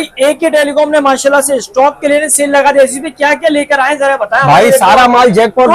भाई AK telecom ने माशाल्लाह से स्टॉक के लिए सेल लगा दिया। इसमें क्या क्या लेकर आए जरा बताएं भाई। सारा माल जैकपॉट,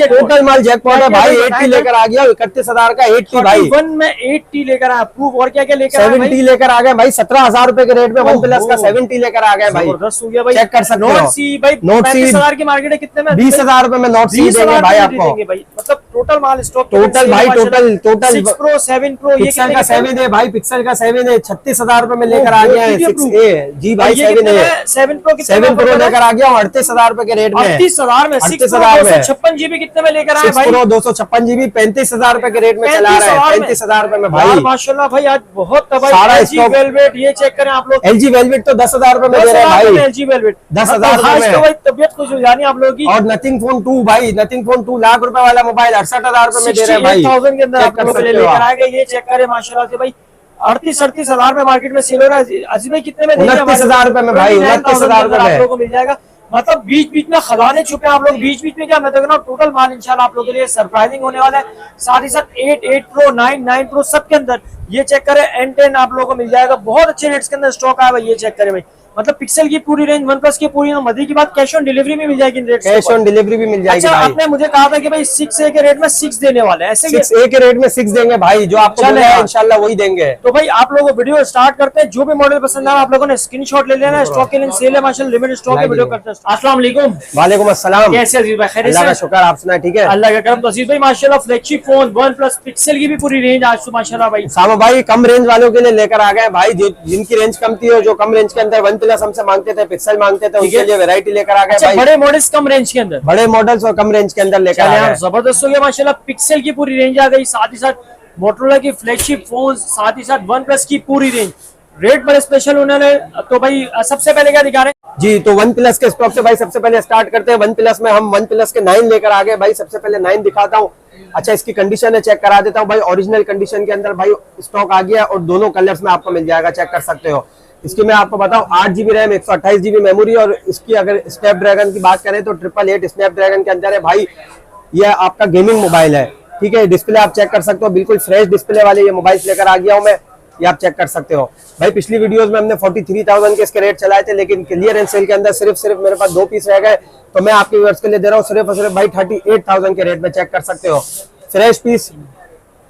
टोटल माल जैकपॉट है भाई। 80 लेकर आ गया 31,000 का 80 भाई। 1 में 80 लेकर आया प्रूफ। और क्या क्या लेकर आए? 70 लेकर आ गए भाई। 17,000 रुपए के रेट में वन प्लस का 70 लेकर आ गए भाई। जबरदस्त हो गया भाई। चेक कर सकते हो। नोट सी भाई, नोट सी 35,000 की मार्केट है, कितने में? 20,000 रुपए में नोट सी देंगे भाई आपको। मतलब टोटल माल स्टॉक, टोटल भाई, टोटल 6 प्रो 7 प्रो पिक्सल का 7 है भाई। पिक्सल का 7 है 36,000 रुपए में लेकर आ गया है। 6A जी भाई 7 है। 7 प्रो लेकर आ गया 38,000 रुपए के रेट में। 38,000 में 38,000 में 56 GB कितने में लेकर आए भाई? 256 GB 35,000 रुपए के रेट में चला रहा है। 35,000 रुपए में भाई माशाल्लाह भाई। आज बहुत सारा LG वेलवेट, ये चेक करें आप लोग। LG वेलवेट तो 10,000 रुपए में दे रहे हैं भाई। LG वेलवेट 10,000 रुपए में भाई। तबियत खुश हो जानी आप लोगों की। और नथिंग फोन 2 भाई, नथिंग फोन 2 लाख रुपए वाला मोबाइल 68,000 रुपए में दे रहे हैं भाई। 68,000 के अंदर आप लोग लेकर आए गए। ये चेक करें माशाल्लाह से भाई। 38,000 में मार्केट में सेल हो रहा है। अजीब भाई कितने में? 29,000 रुपए में भाई। 29,000 रुपए में आप लोगों को मिल जाएगा। मतलब बीच बीच में खजाने छुपे आप लोग। बीच बीच में क्या मैं देख रहा हूँ टोटल माल इंशाल्लाह आप लोगों के लिए सरप्राइजिंग होने वाला है। साथ ही साथ 8 प्रो 9 प्रो सबके अंदर ये चेक करें। N10 आप लोगों को मिल जाएगा। बहुत अच्छे रेट्स के अंदर स्टॉक आया भाई। ये चेक करें भाई। मतलब पिक्सल की पूरी रेंज, वन प्लस की पूरी, मजे की बात कैश ऑन डिलीवरी भी मिल जाएगी। कैश ऑन डिलीवरी भी मिल जाएगी। अच्छा, आपने मुझे कहा था कि भाई 6A के रेट में 6 देने वाले हैं, ऐसे 6A के रेट में 6 देंगे भाई। जो आपको मिलेगा इंशाल्लाह वही देंगे। तो भाई आप लोगों को वीडियो स्टार्ट करते हैं। जो भी मॉडल पसंद आ रहा है आप लोगों ने स्क्रीनशॉट ले लेना है। स्टॉक के लिए सेल है माशाल्लाह, लिमिटेड स्टॉक है। वीडियो करते हैं। अस्सलाम वालेकुम। वालेकुम अस्सलाम। कैसे अजीज भाई? खैरियत से? अल्लाह का शुक्र, आप सुनाए ठीक है? अल्लाह का करम। तो अजीज भाई माशाल्लाह flagship phone one plus pixel की भी पूरी रेंज आज तो माशाल्लाह भाई। सामा भाई कम रेंज वालों के लिए लेकर आ गए भाई। जिनकी रेंज कम थी और जो कम रेंज के अंदर वन प्लस हमसे मांगते थे, पिक्सल मांगते थे, उनके लिए वैरायटी लेकर आ गए भाई। बड़े मॉडल्स कम रेंज के अंदर, बड़े मॉडल्स और कम रेंज के अंदर लेकर आ गए। जबरदस्त हो गया माशाल्लाह। पिक्सल की पूरी रेंज आ गई। साथ ही साथ मोटोरोला की फ्लैगशिप फोन, साथ ही साथ वन प्लस की पूरी रेंज। रेट बड़े स्पेशल होने वाले। तो भाई सबसे पहले क्या दिखा रहे हैं जी? तो वन प्लस के स्टॉक से भाई सबसे पहले स्टार्ट करते हैं। वन प्लस में हम वन प्लस के 9 लेकर आ गए भाई। सबसे पहले 9 दिखाता हूँ। अच्छा, इसकी कंडीशन है, चेक करा देता हूँ भाई। ओरिजिनल कंडीशन के अंदर भाई स्टॉक आ गया और दोनों कलर्स में आपको मिल जाएगा, चेक कर सकते हो। इसकी मैं आपको बताऊं 8 GB रैम, 128 GB मेमोरी। और इसकी अगर स्नैपड्रैगन की बात करें तो 888 स्नैपड्रैगन के अंदर है भाई। ये आपका गेमिंग मोबाइल है, ठीक है। डिस्प्ले आप चेक कर सकते हो, बिल्कुल फ्रेश डिस्प्ले वाले ये मोबाइल लेकर आ गया हूं मैं। ये आप चेक कर सकते हो भाई। पिछली वीडियोस में हमने 43,000 के इसके रेट चलाए थे, लेकिन क्लियरेंस सेल के अंदर सिर्फ मेरे पास 2 पीस रह गए। तो मैं आपके व्यूअर्स के लिए दे रहा हूँ सिर्फ और सिर्फ भाई 38,000 के रेट में, चेक कर सकते हो।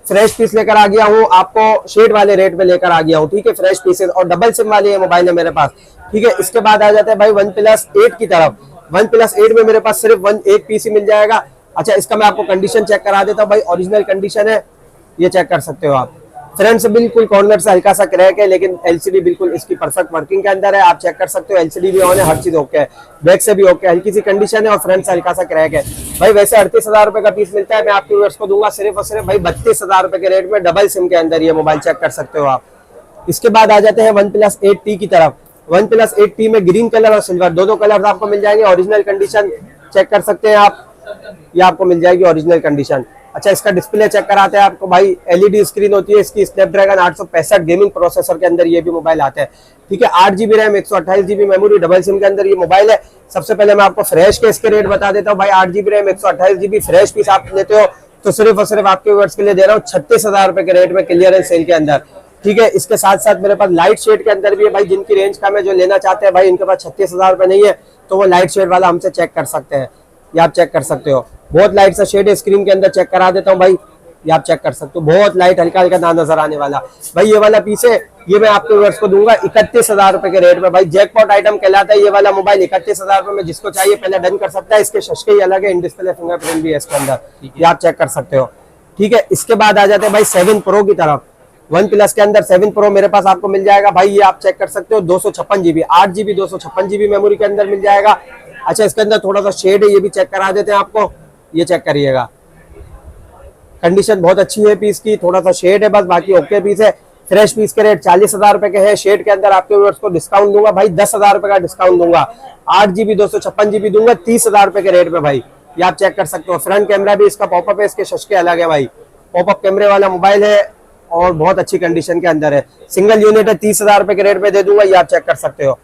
फ्रेश पीस लेकर आ गया हूँ आपको, शेड वाले रेट में लेकर आ गया हूँ, ठीक है। फ्रेश पीसेस और डबल सिम वाले ये मोबाइल है मेरे पास, ठीक है। इसके बाद आ जाते हैं भाई वन प्लस 8 की तरफ। वन प्लस 8 में मेरे पास सिर्फ एक पीस ही मिल जाएगा। अच्छा, इसका मैं आपको कंडीशन चेक करा देता हूँ भाई। ओरिजिनल कंडीशन है, ये चेक कर सकते हो आप। फ्रंट से बिल्कुल कॉर्नर से हल्का सा क्रैक है, लेकिन एलसीडी बिल्कुल इसकी परफेक्ट वर्किंग के अंदर है, आप चेक कर सकते हो। एलसीडी भी ऑन है, हर चीज ओके है। बैक से भी ओके, हल्की सी कंडीशन है और फ्रंट से हल्का सा क्रैक है भाई। वैसे 38,000 रुपए का पीस मिलता है, मैं आपके व्यूअर्स को दूंगा सिर्फ और सिर्फ भाई 32,000 रुपए के रेट में, डबल सिम के अंदर ये मोबाइल, चेक कर सकते हो आप। इसके बाद आ जाते हैं वन प्लस 8T की तरफ। वन प्लस 8T में ग्रीन कलर और सिल्वर दोनों कलर आपको मिल जाएंगे। ओरिजिनल कंडीशन चेक कर सकते हैं आप, ये आपको मिल जाएगी ओरिजिनल कंडीशन। अच्छा, इसका डिस्प्ले चेक कराते हैं आपको भाई। एलईडी स्क्रीन होती है इसकी, स्नैपड्रैगन 865 गेमिंग प्रोसेसर के अंदर ये भी मोबाइल आता है, ठीक है। 8 GB RAM, 128 GB memory, double SIM के अंदर ये मोबाइल है। सबसे पहले मैं आपको फ्रेश के इसके रेट बता देता हूँ भाई। 8 GB RAM, 128 GB fresh piece आप लेते हो तो सिर्फ और सिर्फ आपके व्यूअर्स के लिए दे रहा हूँ 36,000 रुपए के रेट में, क्लियरेंस सेल के अंदर, ठीक है। इसके साथ साथ मेरे पास लाइट शेड के अंदर भी है भाई। जिनकी रेंज कम है, जो लेना चाहते हैं भाई, इनके पास 36,000 रुपए नहीं है, तो वो लाइट शेड वाला हमसे चेक कर सकते हैं। ये आप चेक कर सकते हो, बहुत लाइट सा शेड है। स्क्रीन के अंदर चेक करा देता हूँ भाई, ये आप चेक कर सकते हो, बहुत लाइट हल्का हल्का ना नजर आने वाला भाई। ये वाला पीस है, ये मैं आपके व्यूअर्स को दूंगा 31,000 रुपए के रेट में भाई। जैकपॉट आइटम कहलाता है ये वाला मोबाइल। 31,000 रुपए में जिसको चाहिए पहले डन कर सकता है। इसके शशके ही अलग है, इन डिस्प्ले फिंगरप्रिंट भी है इसके अंदर, ये आप चेक कर सकते हो, ठीक है। इसके बाद आ जाते हैं भाई 7 प्रो की तरफ। वन प्लस के अंदर 7 प्रो मेरे पास आपको मिल जाएगा भाई। ये आप चेक कर सकते हो, 256 GB, 8 GB 256 GB मेमोरी के अंदर मिल जाएगा। अच्छा, इसके अंदर थोड़ा सा शेड है, ये भी चेक करा देते हैं आपको, ये चेक करिएगा। कंडीशन बहुत अच्छी है पीस की, थोड़ा सा शेड है बस, बाकी ओके पीस है। फ्रेश पीस के रेट 40,000 रुपए के हैं। शेड के अंदर आपके व्यूअर्स को डिस्काउंट दूंगा भाई, 10,000 रुपए का डिस्काउंट दूंगा। 8 GB 256 GB दूंगा 30,000 रुपए के रेट में भाई, ये आप चेक कर सकते हो। फ्रंट कैमरा भी इसका पॉपअप है, इसके शशके अलग है भाई। पॉपअप कैमरे वाला मोबाइल है और बहुत अच्छी कंडीशन के अंदर है। सिंगल यूनिट है, 30,000 रुपए के रेट में दे दूंगा, ये आप चेक कर सकते हो।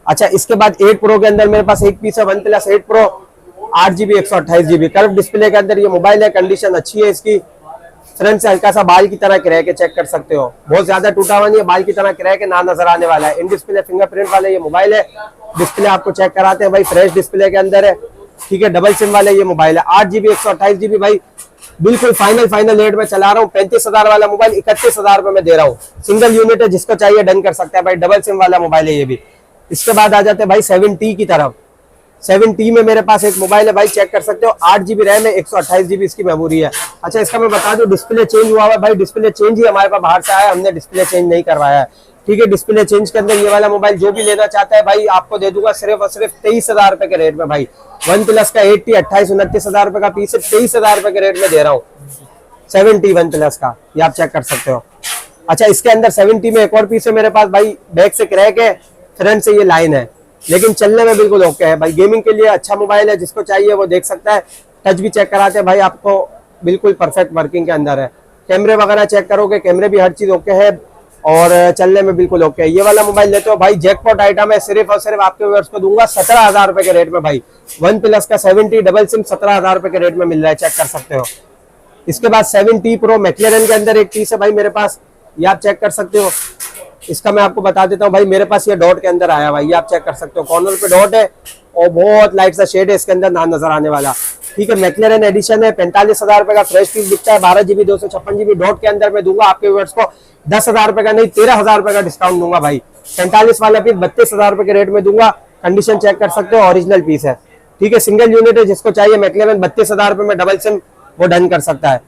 अच्छा, इसके बाद 8 प्रो के अंदर मेरे पास एक पीस है, one plus 8 pro, 8 GB 128 GB curve display के अंदर ये मोबाइल है। कंडीशन अच्छी है इसकी, फ्रंट से हल्का सा बाल की तरह क्रैक है, चेक कर सकते हो, बहुत ज्यादा टूटा हुआ नहीं है, बाल की तरह क्रैक है, ना नजर आने वाला है। इन डिस्प्ले फिंगरप्रिंट वाला ये मोबाइल है। डिस्प्ले आपको चेक कराते हैं भाई, फ्रेश डिस्प्ले के अंदर है, ठीक है। डबल सिम वाले ये मोबाइल है, 8GB 128GB भाई, बिल्कुल फाइनल रेट में चला रहा हूँ। 35,000 वाला मोबाइल 31,000 रुपए में दे रहा हूँ। सिंगल यूनिट है, जिसको चाहिए डन कर सकता है भाई, डबल सिम वाला मोबाइल है ये भी। इसके बाद आ जाते हैं भाई 7T की तरफ। 7T में मेरे पास एक मोबाइल है भाई, चेक कर सकते हो, 8GB रैम है, 128GB इसकी मेमोरी है। अच्छा, इसका मैं बता दूं, डिस्प्ले चेंज हुआ है भाई, डिस्प्ले चेंज ही हमारे पास बाहर से आया, हमने डिस्प्ले चेंज नहीं करवाया है, ठीक है। डिस्प्ले चेंज के अंदर ये वाला मोबाइल जो भी लेना चाहता है भाई, आपको दे दूंगा सिर्फ और सिर्फ 23,000 रुपए के रेट में भाई। वन प्लस का 8T 28-29,000 रुपए का पीस है, 23,000 रुपए के रेट में दे रहा हूँ। 7T वन प्लस का, ये आप चेक कर सकते हो। अच्छा, इसके अंदर 7T में एक और पीस है मेरे पास भाई, बैक से क्रैक है, फ्रंट से ये लाइन है, लेकिन चलने में बिल्कुल ओके है भाई। गेमिंग के लिए अच्छा मोबाइल है, जिसको चाहिए वो देख सकता है। टच भी चेक कराते हैं भाई आपको, बिल्कुल परफेक्ट वर्किंग के अंदर है। कैमरे वगैरह चेक करोगे, कैमरे भी हर चीज ओके है और चलने में बिल्कुल ओके है। ये वाला मोबाइल लेते हो भाई, जैकपॉट आइटम है, सिर्फ और सिर्फ आपके व्यूअर्स को दूंगा 17,000 रुपए के रेट में भाई। वन प्लस का 7T डबल सिम 17,000 रुपए के रेट में मिल रहा है, चेक कर सकते हो। इसके बाद 7T प्रो मैक्लेरन के अंदर एक पीस है भाई मेरे पास, ये आप चेक कर सकते हो। इसका मैं आपको बता देता हूँ भाई, मेरे पास ये डॉट के अंदर आया भाई, ये आप चेक कर सकते हो, कॉर्नर पे डॉट है और बहुत लाइट सा शेड है इसके अंदर, ना नजर आने वाला, ठीक है। मैक्लेरन एडिशन है, 45,000 रुपए का फ्रेश पीस बिकता है। 12GB 256GB डॉट के अंदर मैं दूंगा आपके व्यूअर्स को 10,000 रुपए का नहीं, 13,000 रुपए का डिस्काउंट दूंगा भाई। 45 वाला पीस 32,000 रुपए के रेट में दूंगा। कंडीशन चेक कर सकते हो, ओरिजिनल पीस है, ठीक है। सिंगल यूनिट है, जिसको चाहिए मैक्लेरन 32,000 रुपए में डबल सिम वो डन कर सकता है।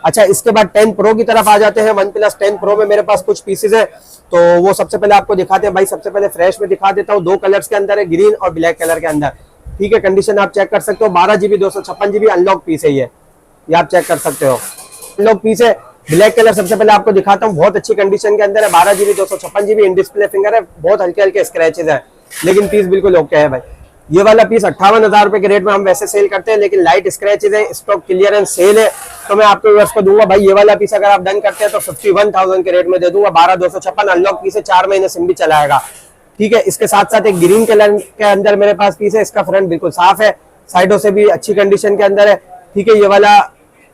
अच्छा, इसके बाद 10 प्रो की तरफ आ जाते हैं। वन प्लस 10 प्रो में मेरे पास कुछ पीसेज है, तो वो सबसे पहले आपको दिखाते हैं भाई। सबसे पहले फ्रेश में दिखा देता हूँ, दो कलर्स के अंदर है, ग्रीन और ब्लैक कलर के अंदर, ठीक है। कंडीशन आप चेक कर सकते हो, 12GB 256GB अनलॉक पीस है ये आप चेक कर सकते हो, अनलॉक पीस है। ब्लैक कलर सबसे पहले आपको दिखाता हूँ, बहुत अच्छी कंडीशन के अंदर है, 12GB 256GB in display finger है, बहुत हल्के हल्के स्क्रैचेस है, लेकिन पीस बिल्कुल ओके है भाई। ये वाला पीस 58,000 रुपए के रेट में हम वैसे सेल करते हैं, लेकिन लाइट स्क्रैचेस है, स्टॉक क्लियरेंस सेल है, तो मैं आपके व्यूअर्स को दूंगा भाई। ये वाला पीस अगर आप डन करते हैं तो 51,000 के रेट में दे दूंगा। 12,256 अनलॉक पीस है, 4 महीने सिम भी चलाएगा, ठीक है। इसके साथ साथ एक ग्रीन कलर के अंदर मेरे पास पीस है, इसका फ्रंट बिल्कुल साफ है, साइडों से भी अच्छी कंडीशन के अंदर है, ठीक है।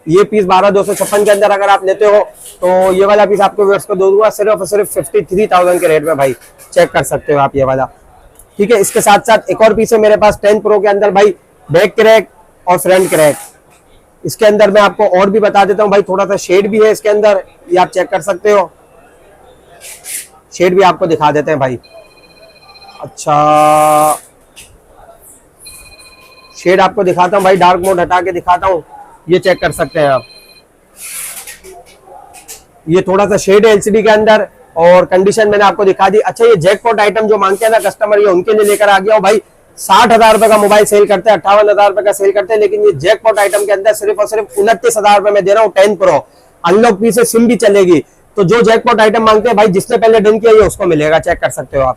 ये पीस 12,256 के अंदर अगर आप लेते हो तो ये वाला पीस आपको व्यूअर्स को दूंगा सिर्फ और सिर्फ 53,000 के रेट में भाई, चेक कर सकते हो आप ये वाला, ठीक है। इसके साथ साथ एक और पीस है मेरे पास 10 प्रो के अंदर भाई, बैक क्रैक और फ्रंट क्रैक। इसके अंदर मैं आपको और भी बता देता हूँ भाई, थोड़ा सा शेड भी है इसके अंदर, ये आप चेक कर सकते हो, शेड भी आपको दिखा देते हैं भाई। अच्छा, शेड आपको दिखाता हूँ भाई, डार्क मोड हटा के दिखाता हूँ, ये चेक कर सकते हैं आप, ये थोड़ा सा शेड है एलसीडी के अंदर और कंडीशन मैंने आपको दिखा दी। अच्छा, ये जैकपॉट आइटम जो मांगते हैं ना कस्टमर, ये उनके लिए लेकर आ गया हूं भाई। 60,000 रुपए का मोबाइल सेल करते हैं, 58,000 रुपए का सेल करते हैं, लेकिन ये जैकपॉट आइटम के अंदर सिर्फ और सिर्फ 29,000 रुपए में दे रहा हूँ। 10 प्रो अनलॉक पीस है, सिम भी चलेगी, तो जो जैकपॉट आइटम मांगते हैं भाई, जिसने पहले डन किया ये उसको मिलेगा, चेक कर सकते हो आप,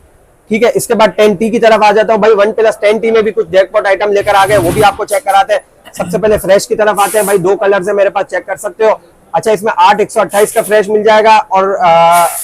ठीक है। इसके बाद 10T की तरफ आ जाता हूँ भाई। वन प्लस 10T में भी कुछ जैकपॉट आइटम लेकर आ गए, वो भी आपको चेक कराते हैं। सबसे पहले फ्रेश की तरफ आते हैं भाई, दो कलर है मेरे पास, चेक कर सकते हो। अच्छा, इसमें 8 128 का फ्रेश मिल जाएगा और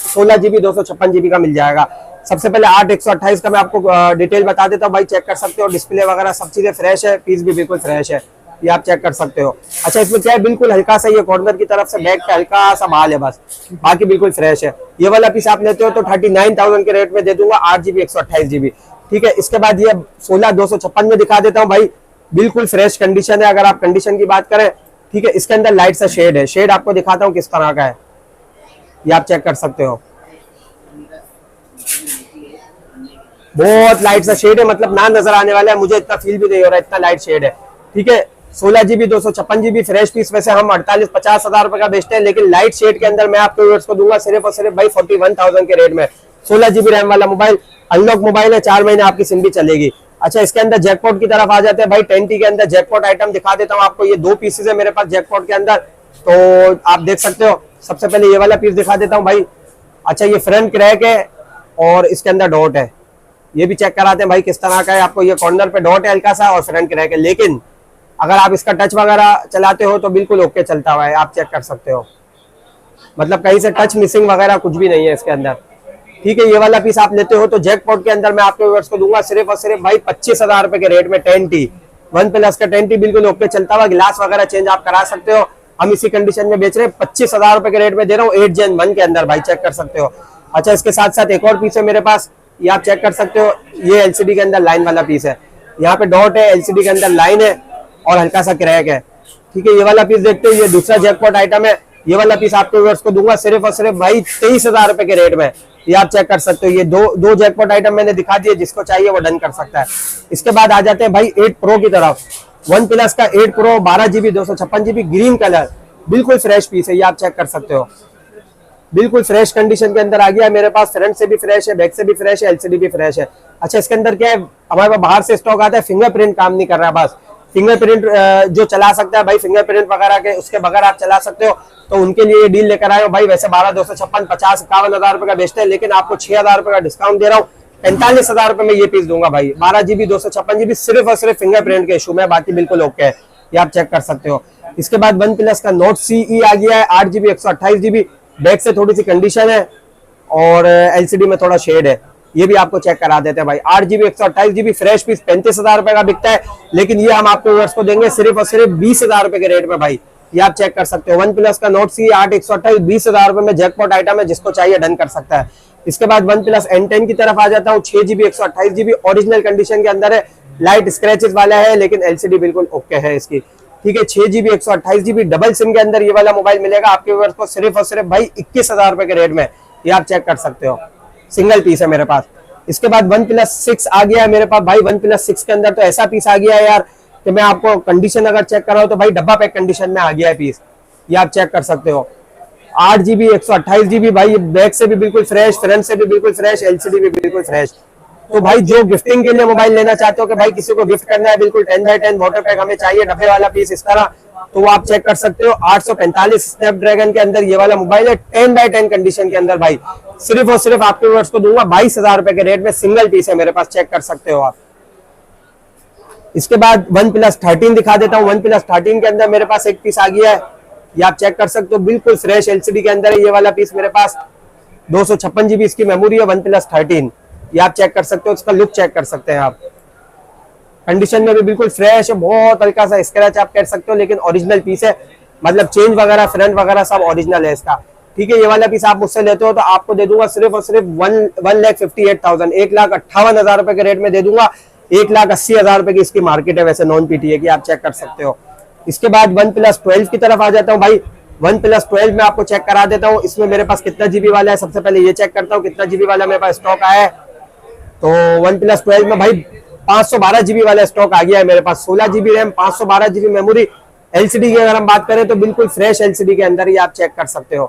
16GB 256GB का मिल जाएगा। सबसे पहले 8 128 का मैं आपको डिटेल बता देता हूँ भाई, चेक कर सकते हो, डिस्प्ले वगैरह सब चीजें फ्रेश है, पीस भी बिल्कुल फ्रेश है, ये आप चेक कर सकते हो। अच्छा, इसमें क्या है, बिल्कुल हल्का सा ये कॉर्नर की तरफ से बैक पे हल्का सा बाल है बस, बाकी बिल्कुल फ्रेश है। ये वाला पीस आप लेते हो तो 39,000 के रेट में दे दूंगा, 8GB 128GB, ठीक है। इसके बाद ये 16,256 में दिखा देता हूँ भाई, बिल्कुल फ्रेश कंडीशन है। अगर आप कंडीशन की बात करें, ठीक है, इसके अंदर लाइट सा शेड है, शेड आपको दिखाता हूँ किस तरह का है, ये आप चेक कर सकते हो, बहुत लाइट सा शेड है, मतलब ना नजर आने वाला है, मुझे इतना फील भी नहीं हो रहा, इतना लाइट शेड है, ठीक है। 16GB 256GB फ्रेश पीस वैसे हम 48-50,000 रुपए का बेचते हैं, लेकिन लाइट शेड के अंदर मैं आपको व्यूअर्स को दूंगा सिर्फ और सिर्फ भाई 41,000 के रेट में। 16GB रैम वाला मोबाइल, अनलॉक मोबाइल है, 4 महीने आपकी सिम भी चलेगी। अच्छा, इसके अंदर जैकपॉट की तरफ आ जाते हैं भाई। 10T के अंदर जैकपॉट आइटम दिखा देता हूँ आपको, ये 2 पीसेज है मेरे पास जैकपॉट के अंदर, तो आप देख सकते हो। सबसे पहले ये वाला पीस दिखा देता हूँ भाई। अच्छा, ये फ्रंट क्रैक है और इसके अंदर डॉट है, ये भी चेक कराते हैं भाई किस तरह का है। आपको ये कॉर्नर पे डॉट है हल्का सा और फ्रंट क्रैक है, लेकिन अगर आप इसका टच वगैरह चलाते हो तो बिल्कुल ओके चलता हुआ है, आप चेक कर सकते हो, मतलब कहीं से टच मिसिंग वगैरह कुछ भी नहीं है इसके अंदर, ठीक है। ये वाला पीस आप लेते हो तो जैकपॉट के अंदर मैं आपके व्यूअर्स को दूंगा सिर्फ और सिर्फ भाई 25,000 रुपए के रेट में। 10T वन प्लस का 10T बिल्कुल ओके चलता हुआ, गिलास वगैरह चेंज आप करा सकते हो, हम इसी कंडीशन में बेच रहे हैं 25,000 रुपए के रेट में दे रहा हूँ 8 Gen 1 के अंदर भाई, चेक कर सकते हो। अच्छा, इसके साथ साथ एक और पीस है मेरे पास, ये आप चेक कर सकते हो। ये एलसीडी के अंदर लाइन वाला पीस है, यहाँ पे डॉट है, एलसीडी के अंदर लाइन है और हल्का सा क्रैक है, ठीक है। ये वाला पीस देखते हो, ये दूसरा जैकपॉट आइटम है। ये वाला पीस आपके व्यूअर्स को दूंगा सिर्फ और सिर्फ भाई 23,000 रुपए के रेट में, ये आप चेक कर सकते हो। ये दो जैकपॉट आइटम मैंने दिखा दिए, जिसको चाहिए वो डन कर सकता है। इसके बाद आ जाते हैं भाई 8 Pro की तरफ। वन प्लस का 8 Pro 12GB 256GB green colour, बिल्कुल फ्रेश पीस है, ये आप चेक कर सकते हो। बिल्कुल फ्रेश कंडीशन के अंदर आ गया मेरे पास, फ्रंट से भी फ्रेश है, बैक से भी फ्रेश है, एलसीडी भी फ्रेश है। अच्छा, इसके अंदर क्या है, हमारे पास बाहर से स्टॉक आता है, फिंगरप्रिंट काम नहीं कर रहा, बस फिंगरप्रिंट जो चला सकता है भाई, फिंगरप्रिंट वगैरह के उसके बगैर आप चला सकते हो, तो उनके लिए ये डील लेकर आए हो भाई। वैसे 12,256 50-51,000 रुपए का बेचते हैं, लेकिन आपको 6,000 रुपए का डिस्काउंट दे रहा हूँ, 45,000 रुपए में ये पीस दूंगा भाई। 12GB 256GB सिर्फ और सिर्फ फिंगरप्रिंट के इशू में, बाकी बिल्कुल ओके है, ये आप चेक कर सकते हो। इसके बाद वन प्लस का नोट CE आ गया है, 8GB 128GB, बैक से थोड़ी सी कंडीशन है और एलसीडी में थोड़ा शेड है, ये भी आपको चेक करा देते हैं भाई। 8GB 128GB फ्रेश पीस 35,000 रुपए का बिकता है, लेकिन ये हम आपको व्यूअर्स को देंगे सिर्फ और सिर्फ 20,000 रुपए के रेट में भाई, ये आप चेक कर सकते हो। वन प्लस का नोट CE 8 128 20,000 रुपए में जैकपॉट आइटम है, जिसको चाहिए डन कर सकता है। इसके बाद वन प्लस N10 की तरफ आ जाता हूँ, 6GB 128GB ओरिजिनल कंडीशन के अंदर है, लाइट स्क्रैचेस वाला है, लेकिन एलसीडी बिल्कुल ओके है इसकी, ठीक है। 6GB 128GB डबल सिम के अंदर ये वाला मोबाइल मिलेगा आपके व्यूअर्स को सिर्फ और सिर्फ भाई 21,000 रुपए के रेट में, ये आप चेक कर सकते हो। सिंगल पीस है मेरे पास। इसके बाद वन प्लस 6 आ गया है मेरे पास भाई। वन प्लस 6 के अंदर तो ऐसा पीस आ गया है यार कि मैं आपको कंडीशन अगर चेक कर रहा हूं तो भाई डब्बा पैक कंडीशन में आ गया है पीस, ये आप चेक कर सकते हो। 8GB 128GB भाई, बैक से भी बिल्कुल फ्रेश, फ्रंट से भी बिल्कुल फ्रेश, एलसीडी भी बिल्कुल फ्रेश। तो भाई जो गिफ्टिंग के लिए मोबाइल लेना चाहते हो कि भाई किसी को गिफ्ट करना है, बिल्कुल 10x10 वाटर पैक हमें चाहिए, डब्बे वाला पीस इस तरह, तो वो आप चेक कर सकते हो। 845 स्नैपड्रैगन के अंदर ये वाला मोबाइल है, 10x10 कंडीशन के अंदर भाई, सिर्फ और सिर्फ आपके व्यूअर्स को दूंगा 22,000 रुपए के रेट में, सिंगल पीस है मेरे पास, चेक कर सकते हो आप। इसके बाद वन प्लस 13 दिखा देता हूँ। वन प्लस 13 के अंदर मेरे पास एक पीस आ गया है, ये आप चेक कर सकते हो, बिल्कुल फ्रेश एलसीडी के अंदर है ये वाला पीस मेरे पास। 256GB इसकी मेमोरी है, वन प्लस 13, ये आप चेक कर सकते हो। इसका लुक चेक कर सकते हैं आप, कंडीशन में भी बिल्कुल फ्रेश है, बहुत हल्का सा स्क्रैच आप कह सकते हो, लेकिन ओरिजिनल पीस है, मतलब चेंज वगैरह फ्रंट वगैरह सब ओरिजिनल है इसका, ठीक है। ये वाला पीस आप मुझसे लेते हो तो आपको दे दूंगा सिर्फ और सिर्फ 1,58,000 1,58,000 रुपए के रेट में दे दूंगा। 1,80,000 रुपए की इसकी मार्केट है वैसे नॉन पीटीए की, आप चेक कर सकते हो। इसके बाद वन प्लस 12 की तरफ आ जाता हूँ भाई। वन प्लस 12 में आपको चेक करा देता हूँ, इसमें मेरे पास कितना जीबी वाला है, सबसे पहले ये चेक करता हूँ कितना जीबी वाला मेरे पास स्टॉक आया है। तो वन प्लस 12 में भाई 512GB वाला स्टॉक आ गया है मेरे पास, 16GB RAM, 512GB memory. LCD की अगर हम बात करें तो बिल्कुल फ्रेश एलसीडी के अंदर ये आप चेक कर सकते हो,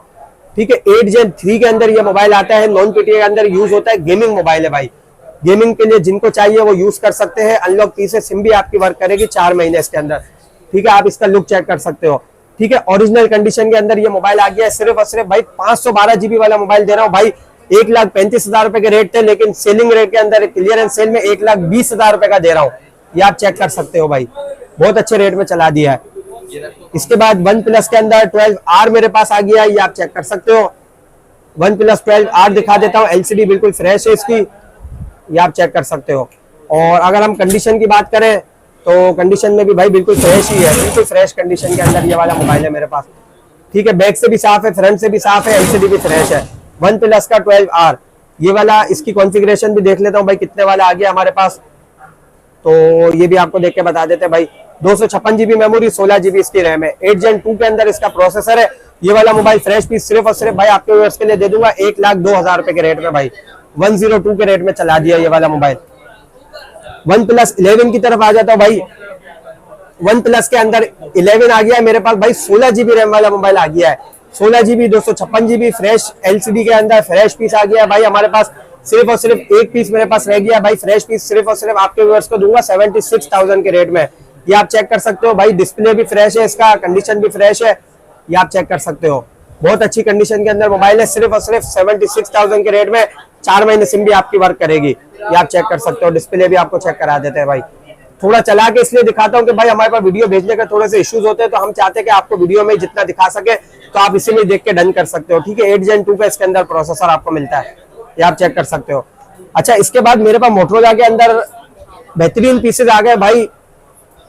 ठीक है। 8 Gen 3 के अंदर ये मोबाइल आता है, नॉन पीटीए के अंदर यूज होता है, गेमिंग मोबाइल है भाई। गेमिंग के लिए जिनको चाहिए वो यूज कर सकते हैं। अनलॉक की से सिम भी आपकी वर्क करेगी 4 महीने इसके अंदर, ठीक है। आप इसका लुक चेक कर सकते हो, ठीक है। ओरिजिनल कंडीशन के अंदर ये मोबाइल आ गया है, सिर्फ और सिर्फ भाई 512GB वाला मोबाइल दे रहा हूँ भाई। 1,35,000 रुपए के रेट थे, लेकिन सेलिंग रेट के अंदर क्लियरेंस सेल में 1,20,000 रुपए का दे रहा हूँ, ये आप चेक कर सकते हो भाई, बहुत अच्छे रेट में चला दिया है। इसके बाद वन प्लस के अंदर 12R मेरे पास आ गया है, ये आप चेक कर सकते हो। वन प्लस 12R दिखा देता हूँ, एलसीडी बिल्कुल फ्रेश है इसकी, ये आप चेक कर सकते हो। और अगर हम कंडीशन की बात करें तो कंडीशन में भी भाई बिल्कुल फ्रेश ही है, बिल्कुल फ्रेश कंडीशन के अंदर ये वाला मोबाइल है मेरे पास, ठीक है। बैक से भी साफ है, फ्रंट से भी साफ है, एलसीडी भी फ्रेश है। वन प्लस का 12R ये वाला, इसकी कॉन्फ़िगरेशन भी देख लेता हूँ भाई कितने वाला आ गया हमारे पास, तो ये भी आपको देख के बता देते हैं भाई। 256GB मेमोरी, 16GB इसकी रैम है, 8 Gen 2 के अंदर इसका प्रोसेसर है। ये वाला मोबाइल फ्रेश पीस सिर्फ और सिर्फ भाई आपके व्यूअर्स के लिए दे दूंगा 1,02,000 रुपए के रेट में भाई, 102 के रेट में चला दिया ये वाला मोबाइल। वन प्लस 11 की तरफ आ जाता हूँ भाई। वन प्लस के अंदर 11 आ गया है मेरे पास भाई, 16GB रैम वाला मोबाइल आ गया है, 16GB 256GB फ्रेश एलसीडी के अंदर फ्रेश पीस आ गया है भाई हमारे पास। सिर्फ और सिर्फ एक पीस मेरे पास रह गया भाई, फ्रेश पीस सिर्फ और सिर्फ आपके व्यूअर्स को दूंगा 76,000 के रेट में, ये आप चेक कर सकते हो भाई। डिस्प्ले भी फ्रेश है इसका, कंडीशन भी फ्रेश है, ये आप चेक कर सकते हो, बहुत अच्छी कंडीशन के अंदर मोबाइल है। सिर्फ और सिर्फ 76,000 के रेट में 4 महीने सिम भी आपकी वर्क करेगी, ये आप चेक कर सकते हो। डिस्प्ले भी आपको चेक करा देते हैं भाई। थोड़ा चला के इसलिए दिखाता हूँ कि भाई हमारे पास वीडियो भेजने के थोड़े से इश्यूज होते हैं, तो हम चाहते हैं कि आपको वीडियो में जितना दिखा सके तो आप इसी में देख के डन कर सकते हो, ठीक है। 8 Gen 2 का इसके अंदर प्रोसेसर आपको मिलता है, ये आप चेक कर सकते हो। अच्छा, इसके बाद मेरे पास मोटरोला के अंदर बेहतरीन पीसेज आ गए भाई।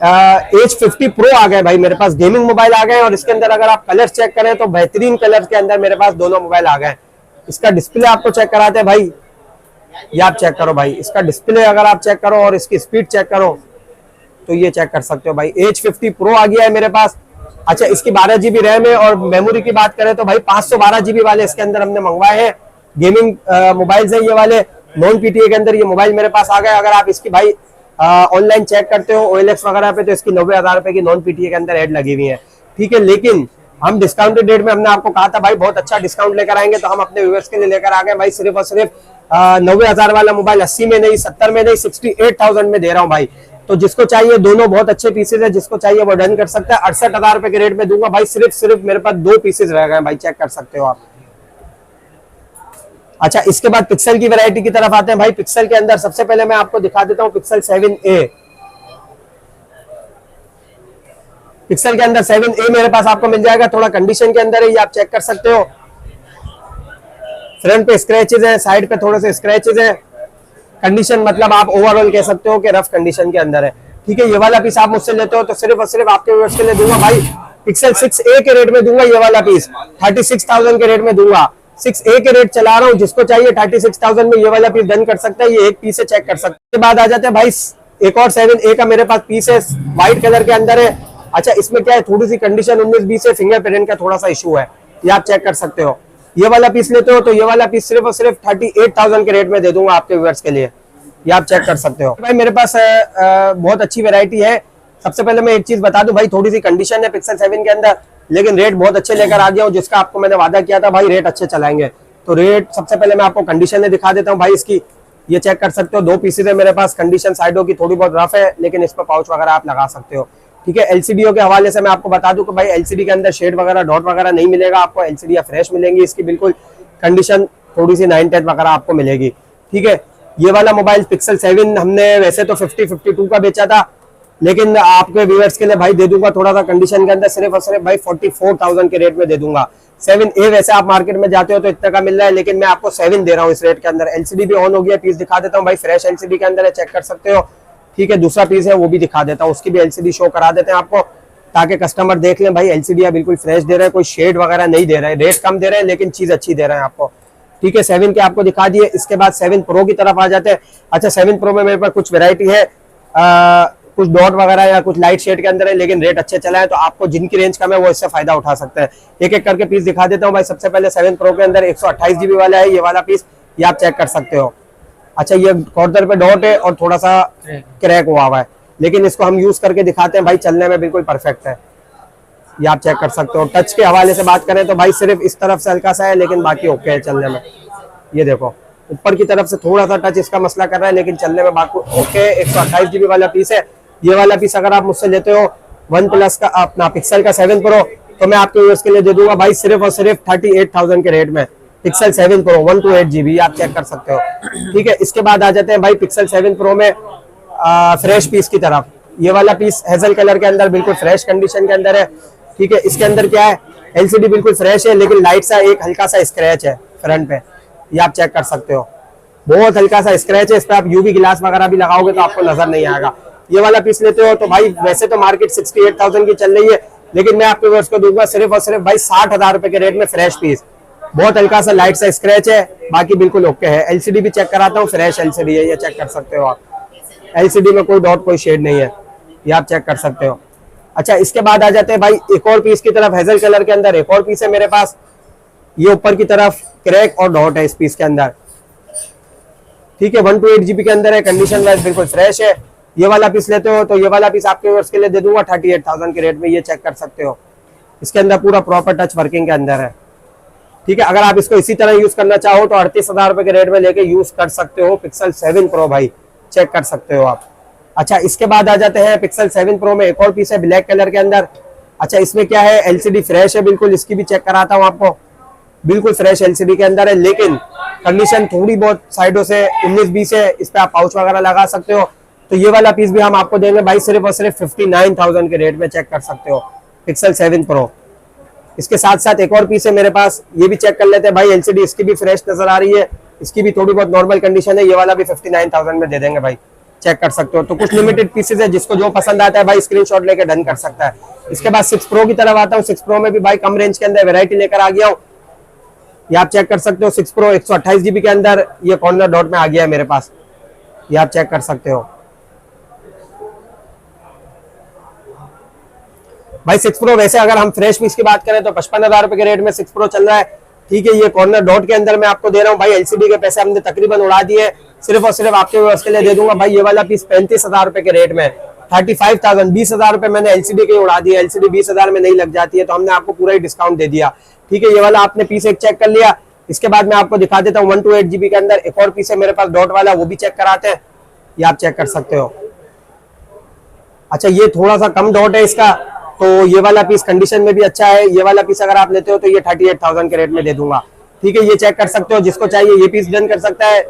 H50 Pro आ गए भाई, मेरे पास गेमिंग मोबाइल आ गए। और इसके अंदर अगर आप कलर चेक करें तो बेहतरीन कलर के अंदर मेरे पास दोनों मोबाइल आ गए। इसका डिस्प्ले आपको चेक कराते हैं भाई, ये आप चेक करो भाई, इसका डिस्प्ले अगर आप चेक करो और इसकी स्पीड चेक करो तो ये चेक कर सकते हो भाई। H50 Pro आ गया है मेरे पास। अच्छा, इसकी 12 GB रैम है। और मेमोरी की बात करें तो भाई 512 GB वाले इसके अंदर हमने मंगवाए हैं। गेमिंग मोबाइल है ये वाले, नॉन PTA के अंदर ये मोबाइल मेरे पास आ गए। अगर आप इसकी भाई ऑनलाइन चेक करते हो OLX वगैरह पे तो इसकी 90,000 रुपए की नॉन PTA के अंदर ऐड लगी हुई है, ठीक है। लेकिन हम डिस्काउंटेड रेट में, हमने आपको कहा था भाई बहुत अच्छा डिस्काउंट लेकर आएंगे, तो हम अपने व्यूअर्स के लिए लेकर आ गए भाई सिर्फ और सिर्फ 90,000 वाला मोबाइल 80 में नहीं, 70 में नहीं, 68,000 में दे रहा हूँ भाई। तो जिसको चाहिए, दोनों बहुत अच्छे पीसेज है, जिसको चाहिए वो डन कर सकता है। 68,000 रुपए के रेट में दूंगा भाई। सिर्फ मेरे पास 2 पीसेज रह गए भाई, चेक कर सकते हो आप। अच्छा, इसके बाद पिक्सल की वैरायटी की तरफ आते हैं भाई। पिक्सल के अंदर सबसे पहले मैं आपको दिखा देता हूं पिक्सल 7A। पिक्सल के अंदर 7A मेरे पास आपको मिल जाएगा, थोड़ा कंडीशन के अंदर है, ये आप चेक कर सकते हो। फ्रंट पे स्क्रैचेस है, साइड पे थोड़े से स्क्रैचेस है। कंडीशन मतलब आप ओवरऑल कह सकते हो कि रफ कंडीशन के अंदर है, ठीक है। ये वाला पीस आप मुझसे लेते हो तो सिर्फ और सिर्फ आपके व्यूअर्स के लिए दूंगा भाई पिक्सल 6A के रेट में दूंगा। ये वाला पीस 36,000 के रेट में दूंगा। 6A के रेट चला रहा हूँ, जिसको चाहिए 36,000 में ये वाला पीस डन कर सकता है। ये एक पीस है, चेक कर सकते हैं। इसके बाद आ जाते हैं भाई एक और 7A का मेरे पास पीस है, व्हाइट कलर के अंदर है। अच्छा, इसमें क्या है, थोड़ी सी कंडीशन 19-20 है, फिंगरप्रिंट का थोड़ा सा इशू है, ये आप चेक कर सकते हो। ये वाला पीस लेते हो तो ये वाला पीस सिर्फ और सिर्फ 38,000 के रेट में दे दूंगा आपके व्यूअर्स के लिए, ये आप चेक कर सकते हो भाई। मेरे पास बहुत अच्छी वैरायटी है। सबसे पहले मैं एक चीज बता दूं भाई, थोड़ी सी कंडीशन है पिक्सल 7 के अंदर, लेकिन रेट बहुत अच्छे लेकर आ गया हूं, जिसका आपको मैंने वादा किया था भाई रेट अच्छे चलाएंगे। तो रेट सबसे पहले मैं आपको कंडीशन में दिखा देता हूँ भाई इसकी, ये चेक कर सकते हो। 2 पीसेज है मेरे पास। कंडीशन साइडों की थोड़ी बहुत रफ है, लेकिन इस पर पाउच वगैरह आप लगा सकते हो, ठीक है। LCD के हवाले से मैं आपको बता दूं कि भाई LCD के अंदर शेड वगैरह, डॉट वगैरह नहीं मिलेगा आपको। LCD या फ्रेश मिलेंगी, इसकी बिल्कुल कंडीशन थोड़ी सी 9-10 वगैरह आपको मिलेगी, ठीक है। ये वाला मोबाइल पिक्सल 7 हमने वैसे तो 50-52 का बेचा था, लेकिन आपके व्यूअर्स के लिए भाई दे दूंगा थोड़ा सा कंडीशन के अंदर, सिर्फ और सिर्फ भाई 44,000 के रेट में दे दूंगा। 7A वैसे आप मार्केट में जाते हो तो इतने का मिल रहा है, लेकिन मैं आपको 7 दे रहा हूँ इस रेट के अंदर। LCD भी ऑन हो गया, पीस दिखा देता हूँ भाई, फ्रेश LCD के अंदर है, चेक कर सकते हो, ठीक है। दूसरा पीस है वो भी दिखा देता हूँ, उसकी भी LCD शो करा देते हैं आपको, ताकि कस्टमर देख लें भाई LCD बिल्कुल फ्रेश दे रहे हैं, कोई शेड वगैरह नहीं दे रहे हैं, रेट कम दे रहे हैं लेकिन चीज अच्छी दे रहे हैं आपको, ठीक है। 7 के आपको दिखा दिए। इसके बाद 7 Pro की तरफ आ जाते हैं। अच्छा, 7 Pro में मेरे पास कुछ वैरायटी है, कुछ डॉट वगैरह या कुछ लाइट शेड के अंदर है, लेकिन रेट अच्छे चला है, तो आपको जिनकी रेंज कम है वो इससे फायदा उठा सकते हैं। एक एक करके पीस दिखा देता हूँ भाई। सबसे पहले 7 Pro के अंदर 128 GB वाला है, ये वाला पीस, ये आप चेक कर सकते हो। अच्छा, ये कॉर्नर पे डॉट है और थोड़ा सा क्रैक हुआ है, लेकिन इसको हम यूज करके दिखाते हैं भाई, चलने में बिल्कुल परफेक्ट है, ये आप चेक कर सकते हो। टच के हवाले से बात करें तो भाई सिर्फ इस तरफ से हल्का सा है, लेकिन बाकी ओके है चलने में। ये देखो, ऊपर की तरफ से थोड़ा सा टच इसका मसला कर रहा है, लेकिन चलने में बाकी ओके। 128 GB वाला पीस है। ये वाला पीस अगर आप मुझसे लेते हो OnePlus का, अपना पिक्सल का 7 Pro, तो मैं आपके व्यूअर्स के लिए दे दूंगा भाई सिर्फ और सिर्फ 38,000 के रेट में। पिक्सल 7 Pro 128 GB, आप चेक कर सकते हो, ठीक है। इसके बाद आ जाते हैं भाई पिक्सल 7 Pro में फ्रेश पीस की तरफ। ये वाला पीस हेजल कलर के अंदर बिल्कुल फ्रेश कंडीशन के अंदर है, ठीक है। इसके अंदर क्या है, LCD बिल्कुल फ्रेश है, लेकिन लाइट सा एक हल्का सा स्क्रैच है फ्रंट पे, ये आप चेक कर सकते हो, बहुत हल्का सा स्क्रैच है। इस पे आप UV ग्लास वगैरह भी लगाओगे तो आपको नजर नहीं आएगा। ये वाला पीस लेते हो तो भाई वैसे तो मार्केट 68,000 की चल रही है, लेकिन मैं आपके व्यूअर्स को दूंगा सिर्फ और सिर्फ भाई 60,000 रुपए के रेट में फ्रेश पीस। बहुत हल्का सा लाइट सा स्क्रैच है, बाकी बिल्कुल ओके है। LCD भी चेक कराता हूँ, फ्रेश LCD है, ये चेक कर सकते हो आप। LCD में कोई डॉट कोई शेड नहीं है, ये आप चेक कर सकते हो। अच्छा, इसके बाद आ जाते हैं भाई एक और पीस की तरफ। हेजल कलर के अंदर एक और पीस है मेरे पास, ये ऊपर की तरफ क्रैक और डॉट है इस पीस के अंदर, ठीक है। 128 GB के अंदर है, कंडीशन वाइज बिल्कुल फ्रेश है। ये वाला पीस लेते हो तो ये वाला पीस आपके व्यूअर्स के लिए दे दूंगा 38,000 के रेट में, ये चेक कर सकते हो। इसके अंदर पूरा प्रॉपर टच वर्किंग के अंदर है, ठीक है। अगर आप इसको इसी तरह यूज करना चाहो तो 38,000 रुपए के रेट में लेके यूज कर सकते हो पिक्सल 7 Pro भाई, चेक कर सकते हो आप। अच्छा, इसके बाद आ जाते हैं पिक्सल 7 Pro में एक और पीस है ब्लैक कलर के अंदर। अच्छा, इसमें क्या है, LCD फ्रेश है बिल्कुल, इसकी भी चेक कराता हूँ आपको, बिल्कुल फ्रेश LCD के अंदर है, लेकिन कंडीशन थोड़ी बहुत साइडों से 19-20 है, इस पे आप पाउच वगैरह लगा सकते हो। तो ये वाला पीस भी हम आपको देंगे भाई सिर्फ और सिर्फ 59,000 के रेट में, चेक कर सकते हो पिक्सल 7 Pro। इसके साथ साथ एक और पीस है मेरे पास, ये भी चेक कर लेते हैं भाई। LCD इसकी भी फ्रेश नजर आ रही है, इसकी भी थोड़ी बहुत नॉर्मल कंडीशन है, ये वाला भी 59,000 में दे देंगे भाई, चेक कर सकते हो। तो कुछ लिमिटेड पीसेज है, जिसको जो पसंद आता है भाई स्क्रीनशॉट लेके डन कर सकता है। इसके बाद 6 प्रो की तरफ आता हूँ। 6 प्रो में भी भाई कम रेंज के अंदर वैरायटी लेकर आ गया हूँ। ये आप चेक कर सकते हो। 6 प्रो 128 GB के अंदर ये कॉर्नर डॉट में आ गया है मेरे पास, ये आप चेक कर सकते हो भाई। 6 प्रो वैसे अगर हम फ्रेश पीस की बात करें तो 55,000 रुपए के रेट में 6 प्रो चल रहा है, ठीक है। ये कॉर्नर डॉट के अंदर मैं आपको दे रहा हूँ भाई। एलसीडी के पैसे हमने तकरीबन उड़ा दिए, सिर्फ और सिर्फ आपके व्यूअर्स के लिए दे दूंगा भाई। ये वाला पीस 35,000 रुपए के रेट में 35,000, 20,000 रुपए मैंने एलसीडी के उड़ा दिए। एलसीडी 20,000 में नहीं लग जाती है, तो हमने आपको पूरा ही डिस्काउंट दे दिया, ठीक है। ये वाला आपने पीस एक चेक कर लिया। इसके बाद मैं आपको दिखा देता हूँ 128 GB के अंदर एक और पीस है मेरे पास डॉट वाला, वो भी चेक कराते हैं, ये आप चेक कर सकते हो। अच्छा, ये थोड़ा सा कम डॉट है इसका, तो ये वाला पीस कंडीशन में भी अच्छा है। ये वाला पीस अगर आप लेते हो तो ये 38,000 के रेट में दे दूंगा, ठीक है। ये चेक कर सकते हो, जिसको चाहिए ये पीस डन कर सकता है।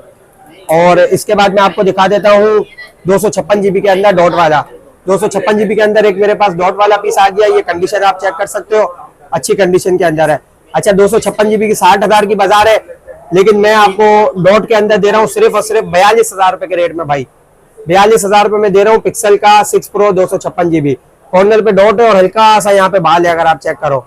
और इसके बाद मैं आपको दिखा देता हूँ 256 GB के अंदर डॉट वाला। 256 GB के अंदर एक मेरे पास डॉट वाला पीस आ गया। ये कंडीशन आप चेक कर सकते हो, अच्छी कंडीशन के अंदर है। अच्छा, 256 GB की 60,000 की बाजार है, लेकिन मैं आपको डॉट के अंदर दे रहा हूँ सिर्फ और सिर्फ 42,000 रुपए के रेट में भाई। 42,000 रुपए में दे रहा हूँ पिक्सल का 6 प्रो 256 GB। कॉर्नर पे डॉट है और हल्का सा यहाँ पे बाल है, अगर आप चेक करो।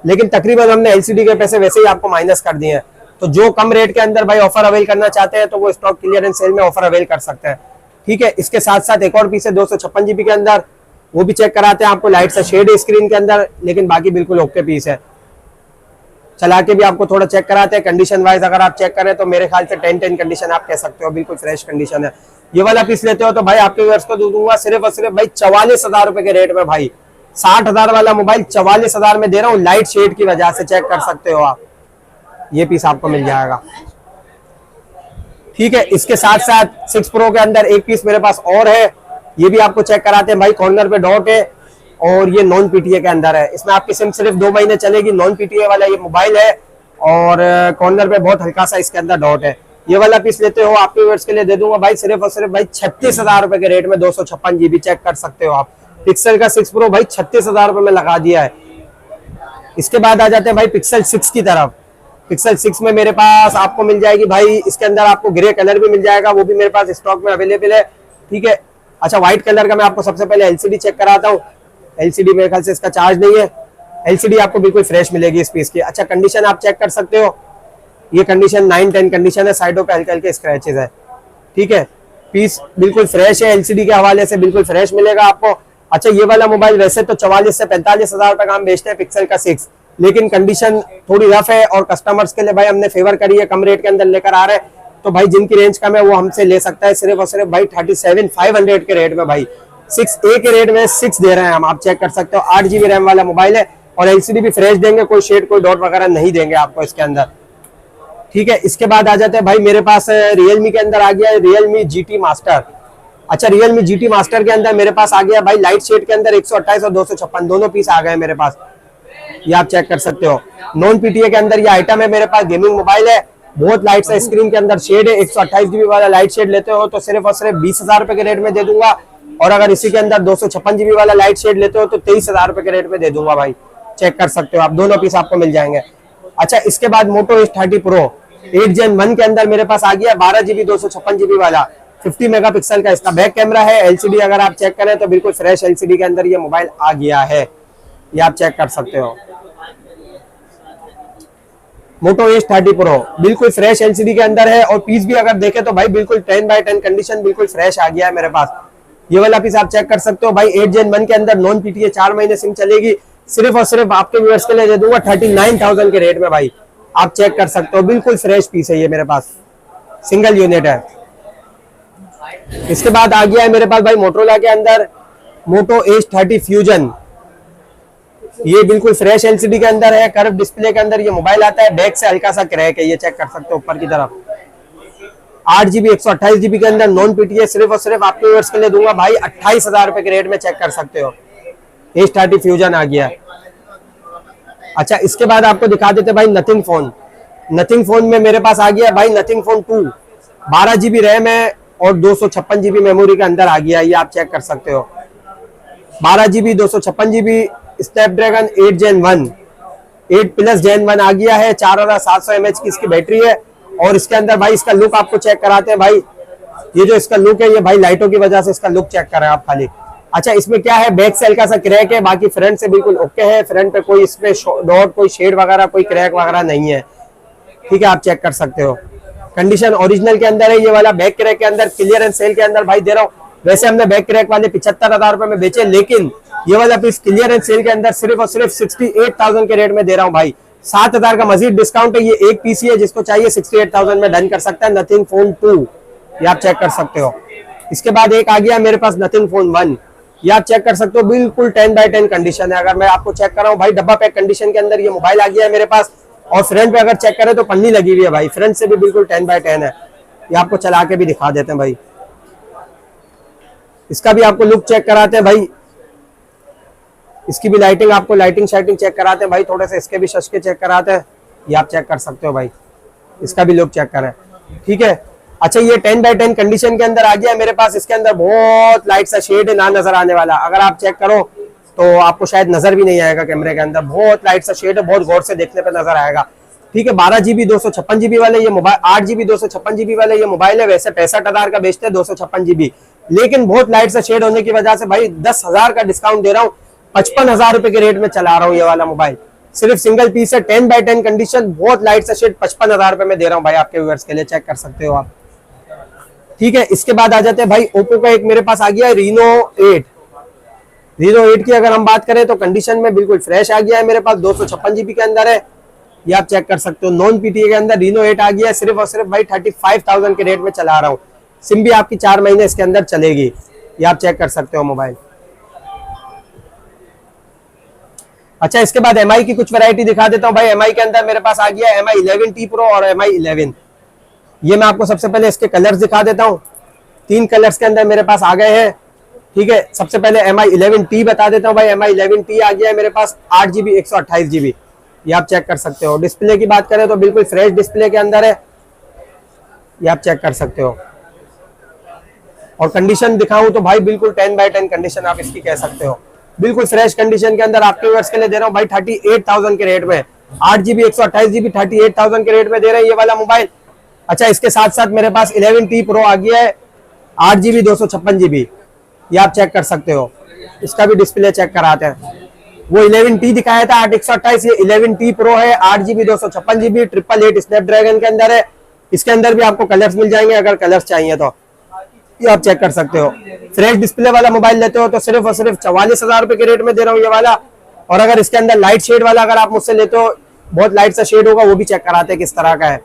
लेकिन तकरीबन हमने एलसीडी के पैसे वैसे ही आपको माइनस कर दिए हैं। तो जो कम रेट के अंदर भाई ऑफर अवेल करना चाहते हैं तो वो स्टॉक क्लियरेंस सेल में ऑफर अवेल कर सकते हैं, ठीक है। इसके साथ साथ एक और पीस है 256 GB के अंदर, वो भी चेक कराते हैं आपको। लाइट सा शेड है स्क्रीन के अंदर, लेकिन बाकी बिल्कुल ओके पीस है। चला के भी आपको थोड़ा चेक कराते हैं। कंडीशन वाइज अगर आप चेक करें तो मेरे ख्याल से 10-10 कंडीशन आप कह सकते हो, बिल्कुल फ्रेश कंडीशन है। ये वाला पीस लेते हो तो भाई आपके व्यूअर्स को दूंगा सिर्फ और सिर्फ भाई 44,000 रुपए के रेट में भाई। 60,000 वाला मोबाइल 44,000 में दे रहा हूँ, लाइट शेड की वजह से, चेक कर सकते हो आप। ये पीस आपको मिल जाएगा, ठीक है। इसके साथ साथ 6 प्रो के अंदर एक पीस मेरे पास और है, ये भी आपको चेक कराते हैं भाई। कॉर्नर पे डॉट है और ये नॉन पीटीए के अंदर है। इसमें आपकी सिम सिर्फ 2 महीने चलेगी। नॉन पीटीए वाला ये मोबाइल है और कॉर्नर पे बहुत हल्का सा इसके अंदर डॉट है। ये वाला पीस लेते हो आपके व्यूअर्स के लिए दे दूंगा भाई सिर्फ और सिर्फ भाई 36,000 रुपए के रेट में 256 GB, चेक कर सकते हो आप। पिक्सल का 6 प्रो भाई 36,000 रुपए में लगा दिया है। इसके बाद आ जाते हैं भाई पिक्सल 6 की तरफ। पिक्सल 6 में मेरे पास आपको मिल जाएगी भाई, इसके अंदर आपको ग्रे कलर भी मिल जाएगा, वो भी मेरे पास स्टॉक में अवेलेबल है, ठीक है। अच्छा, व्हाइट कलर का मैं आपको सबसे पहले एलसीडी चेक कराता हूँ। एलसीडी मेरे ख्याल से इसका चार्ज नहीं है, एलसीडी आपको बिल्कुल फ्रेश मिलेगी इस पीस की। अच्छा, कंडीशन आप चेक कर सकते हो, ये कंडीशन 9-10 कंडीशन है, साइडों पे हल्के हल्के स्क्रैचेस है, ठीक है। पीस बिल्कुल फ्रेश है, एलसीडी के हवाले से बिल्कुल फ्रेश मिलेगा आपको। अच्छा, ये वाला मोबाइल वैसे तो 44 से 45,000 रुपए का हम बेचते हैं पिक्सल का 6, लेकिन कंडीशन थोड़ी रफ है और कस्टमर्स के लिए भाई हमने फेवर करी है, कम रेट के अंदर लेकर आ रहे हैं। तो भाई जिनकी रेंज कम है वो हमसे ले सकता है सिर्फ और सिर्फ भाई 37,500 के रेट में भाई। 6A के रेट में 6 दे रहे हैं हम, आप चेक कर सकते हो। 8 GB रैम वाला मोबाइल है और एलसीडी भी फ्रेश देंगे, कोई शेड कोई डॉट वगैरह नहीं देंगे आपको इसके अंदर, ठीक है। इसके बाद आ जाते हैं भाई मेरे पास रियलमी के अंदर आ गया है रियलमी GT मास्टर। अच्छा, रियलमी GT मास्टर के अंदर मेरे पास आ गया भाई लाइट शेड के अंदर 128 और 256 दोनों पीस आ गए मेरे पास, ये आप चेक कर सकते हो। नॉन पीटीए के अंदर ये आइटम है मेरे पास। गेमिंग मोबाइल है, बहुत लाइट सा स्क्रीन के अंदर शेड है। 128 GB वाला लाइट शेड लेते हो तो सिर्फ और सिर्फ 20,000 रुपए के रेट में दे दूंगा, और अगर इसी के अंदर 256 GB वाला लाइट शेड लेते हो तो 23,000 रुपए के रेट में दे दूंगा भाई, चेक कर सकते हो आप। दोनों पीस आपको मिल जाएंगे। अच्छा, इसके बाद मोटो H30 Pro 8 Gen 1 के अंदर मेरे पास आ गया 12 GB 256 GB वाला, 50 मेगापिक्सल का इसका बैक कैमरा है। एलसीडी अगर आप चेक करें तो बिल्कुल फ्रेश एलसीडी के अंदर ये मोबाइल आ गया है, ये आप चेक कर सकते हो। मोटो H30 Pro बिल्कुल फ्रेश एलसीडी के अंदर है, और पीस भी अगर देखें तो भाई बिल्कुल 10/10 कंडीशन बिल्कुल फ्रेश आ गया है मेरे पास। ये वाला पीस आप चेक कर सकते हो भाई। 8 Gen 1 के अंदर नॉन पीटीए 4 महीने सिम चलेगी, सिर्फ और सिर्फ आपके व्यूअर्स के लिए दे दूंगा 39,000 के रेट में भाई, आप चेक कर सकते हो। बिल्कुल फ्रेश पीस है ये मेरे पास, सिंगल यूनिट है। इसके बाद आ गया है मेरे पास भाई मोटरोला के अंदर मोटो H30 Fusion। ये बिल्कुल फ्रेश एलसीडी के अंदर है, कर्व डिस्प्ले के अंदर ये मोबाइल आता है। बैक से हल्का सा क्रैक है, ये चेक कर सकते हो ऊपर की तरफ। 8 GB 128 GB के अंदर नॉन पीटीए, सिर्फ और सिर्फ आपके व्यूअर्स के लिए दूंगा भाई 28,000 रुपए के रेट में, चेक कर सकते हो। H30 Fusion आ गया। अच्छा, इसके बाद आपको दिखा देते भाई नथिंग फोन। नथिंग फोन में मेरे पास आ गया भाई नथिंग फोन 2, 12 GB रैम है और 256 GB मेमोरी के अंदर आ गया, ये आप चेक कर सकते हो। 12 GB 256 GB Snapdragon 8 Gen 1 8+ Gen 1 आ गया है। 4700 mAh की इसकी बैटरी है, और इसके अंदर भाई इसका लुक आपको चेक कराते हैं भाई। ये जो इसका लुक है, ये भाई लाइटों की वजह से इसका लुक चेक करें आप खाली। अच्छा, इसमें क्या है, बैक से हल्का सा क्रैक है, बाकी फ्रंट से बिल्कुल ओके है। फ्रंट पे कोई इसमें डॉट, कोई शेड वगैरह, कोई क्रैक वगैरह नहीं है, ठीक है, आप चेक कर सकते हो। कंडीशन ओरिजिनल के अंदर है ये वाला। बैक क्रैक के अंदर क्लियरेंस सेल के अंदर भाई दे रहा हूँ। वैसे हमने बैक क्रैक वाले 75,000 रुपए में बेचे, लेकिन ये वाला पीस क्लियरेंस सेल के अंदर सिर्फ और सिर्फ 68,000 के रेट में दे रहा हूँ भाई। 7,000 का मजीद डिस्काउंट है। ये एक पीस ही है, जिसको चाहिए 68,000 में डन कर सकता है। नथिंग फोन 2 ये आप चेक कर सकते हो। इसके बाद एक आ गया मेरे पास नथिंग फोन 1, ये आप चेक कर सकते हो, बिल्कुल 10/10 कंडीशन है। अगर मैं आपको चेक कर रहा हूँ भाई, डब्बा पैक कंडीशन के अंदर ये मोबाइल आ गया है मेरे पास। और फ्रंट पे अगर चेक करें तो पन्नी लगी हुई है भाई, फ्रंट से भी बिल्कुल 10/10 है। ये आपको चला के भी दिखा देते हैं भाई, इसका भी आपको लुक चेक कराते हैं भाई। इसकी भी लाइटिंग, आपको लाइटिंग शाइटिंग चेक कराते हैं भाई, थोड़े से इसके भी शशके चेक कराते हैं। ये आप चेक कर सकते हो भाई, इसका भी लुक चेक करें, ठीक है। अच्छा, ये 10/10 कंडीशन के अंदर आ गया है मेरे पास। इसके अंदर बहुत लाइट सा शेड ना नजर आने वाला, अगर आप चेक करो तो आपको शायद नजर भी नहीं आएगा कैमरे के अंदर। बहुत लाइट सा शेड है, बहुत गौर से देखने पे नजर आएगा, ठीक है। 12 GB 256 GB वाले ये मोबाइल, 8 GB 256 GB वाले ये मोबाइल है। वैसे 65,000 का बेचते हैं 256 GB, लेकिन बहुत लाइट सा शेड होने की वजह से भाई 10,000 का डिस्काउंट दे रहा हूँ। 55,000 रुपए के रेट में चला रहा हूँ ये वाला मोबाइल। सिर्फ सिंगल पीस है, 10/10 कंडीशन, बहुत लाइट सा शेड, 55,000 रुपए में दे रहा हूँ भाई आपके व्यूअर्स के लिए, चेक कर सकते हो आप, ठीक है। इसके बाद आ जाते हैं भाई, ओप्पो का एक मेरे पास आ गया है Reno 8। Reno 8 की अगर हम बात करें तो कंडीशन में बिल्कुल फ्रेश आ गया है मेरे पास, 256 GB के अंदर है। ये आप चेक कर सकते हो। नॉन PTA के अंदर Reno 8 आ गया है, सिर्फ और सिर्फ भाई 35,000 के रेट में चला रहा हूँ। सिम भी आपकी 4 महीने इसके अंदर चलेगी, ये आप चेक कर सकते हो मोबाइल। अच्छा, इसके बाद MI की कुछ वैरायटी दिखा देता हूँ भाई। MI के अंदर मेरे पास आ गया है MI 11T Pro और MI 11। ये मैं आपको सबसे पहले इसके कलर्स दिखा देता हूँ। 3 कलर्स के अंदर मेरे पास आ गए हैं, ठीक है। सबसे पहले MI 11T बता देता हूँ भाई। MI 11T आ गया है मेरे पास, 8 GB 128 GB, ये आप चेक कर सकते हो। डिस्प्ले की बात करें तो बिल्कुल फ्रेश डिस्प्ले के अंदर है, ये आप चेक कर सकते हो। और कंडीशन दिखाऊं तो भाई बिल्कुल 10/10 कंडीशन आप इसकी कह सकते हो, बिल्कुल फ्रेश कंडीशन के अंदर आपके व्यूअर्स के लिए दे रहा हूँ भाई 38,000 के रेट में। 8 GB 128 GB 38,000 के रेट में दे रहे हैं ये वाला मोबाइल। अच्छा, इसके साथ साथ मेरे पास 11T Pro आ गया है, 8 GB 256 GB, ये आप चेक कर सकते हो। इसका भी डिस्प्ले चेक कराते हैं। वो 11T दिखाया था 8/128, ये 11T Pro है, 8 GB 256 GB 888 स्नैपड्रैगन के अंदर है। इसके अंदर भी आपको कलर्स मिल जाएंगे अगर कलर्स चाहिए तो, ये आप चेक कर सकते हो। फ्रेश डिस्प्ले वाला मोबाइल लेते हो तो सिर्फ और सिर्फ 44,000 रुपए के रेट में दे रहा हूँ ये वाला। और अगर इसके अंदर लाइट शेड वाला अगर आप मुझसे लेते हो, बहुत लाइट सा शेड होगा, वो भी चेक कराते हैं किस तरह का है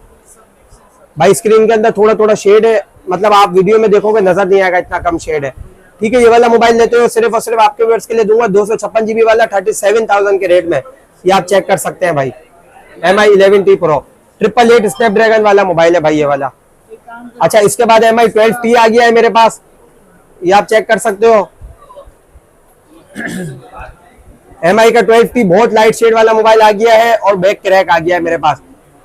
भाई। स्क्रीन के अंदर थोड़ा थोड़ा शेड है, मतलब आप वीडियो में देखोगे नजर नहीं आएगा, इतना कम शेड है, ठीक है। ये वाला मोबाइल लेते हो सिर्फ और सिर्फ आपके व्यूअर्स के लिए दूंगा 256 GB वाला 37,000 के रेट में, ये आप चेक कर सकते हैं भाई। MI 11T Pro 888 स्नैपड्रैगन वाला मोबाइल है भाई ये वाला। अच्छा, इसके बाद MI 12T आ गया है मेरे पास, ये आप चेक कर सकते हो। MI का 12T बहुत लाइट शेड वाला मोबाइल आ गया है और बैक क्रैक आ गया है मेरे पास।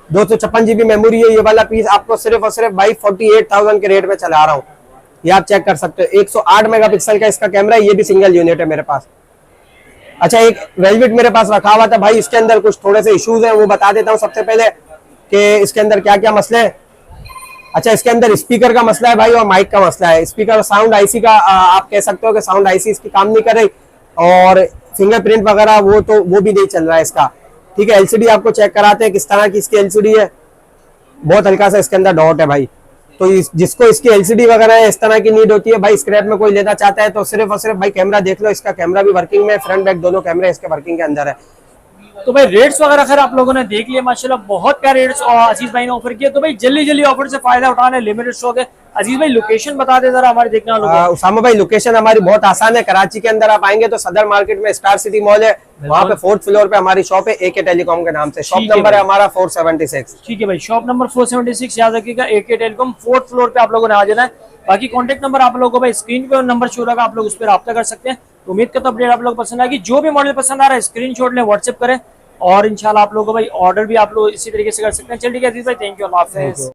256 GB मेमोरी है, ये वाला पीस आपको सिर्फ और सिर्फ भाई 48,000 के रेट में चला रहा हूँ, ये आप चेक कर सकते हो। 108 मेगापिक्सल का इसका कैमरा है, ये भी सिंगल यूनिट है मेरे पास। अच्छा, एक वेलवेट मेरे पास रखा हुआ था भाई, इसके अंदर कुछ थोड़े से इश्यूज हैं, वो बता देता हूँ सबसे पहले कि इसके अंदर क्या क्या मसले हैं। अच्छा, इसके अंदर स्पीकर का मसला है भाई और माइक का मसला है। स्पीकर साउंड आईसी का आप कह सकते हो कि साउंड आईसी इसकी काम नहीं कर रही, और फिंगरप्रिंट वगैरह वो भी नहीं चल रहा है इसका, ठीक है। एलसीडी आपको चेक कराते हैं किस तरह की इसकी एलसीडी है, बहुत हल्का सा इसके अंदर डॉट है भाई। तो जिसको इसकी एलसीडी वगैरह इस तरह की नीड होती है भाई, स्क्रैप में कोई लेना चाहता है तो सिर्फ और सिर्फ भाई कैमरा देख लो, इसका कैमरा भी वर्किंग में, फ्रंट बैक दोनों कैमरे इसके वर्किंग के अंदर है। तो भाई रेट्स वगैरह खैर आप लोगों ने देख लिया माशाल्लाह, बहुत प्यारे रेट्स और अजीज भाई ने ऑफर किया। तो भाई जल्दी जल्दी ऑफर से फायदा उठाना है, लिमिटेड स्टॉक है। अजीज भाई लोकेशन बता दे जरा हमारे देखने वालों को। उसामा भाई लोकेशन हमारी बहुत आसान है, कराची के अंदर आप आएंगे तो सदर मार्केट में स्टार सिटी मॉल है, वहाँ पे 4th फ्लोर पे हमारी शॉप है AK टेलीकॉम के नाम से। शॉप नंबर है हमारा 476, ठीक है भाई। शॉप नंबर 476 याद रखिएगा, AK टेलीकॉम 4th फ्लोर पे आप लोगों ने आ जाना है। बाकी कॉन्टेक्ट नंबर आप लोगों को भाई स्क्रीन पे नंबर शो होगा, आप लोग उस पर रब्ता कर सकते हैं। उम्मीद करता हूं अपडेट आप लोग पसंद आएगी। जो भी मॉडल पसंद आ रहा है स्क्रीनशॉट लें, व्हाट्सएप करें और इंशाल्लाह आप लोगों को भाई ऑर्डर भी आप लोग इसी तरीके से कर सकते हैं। चलिए ठीक है अजीज भाई, थैंक यू, अल्लाह हाफिज़।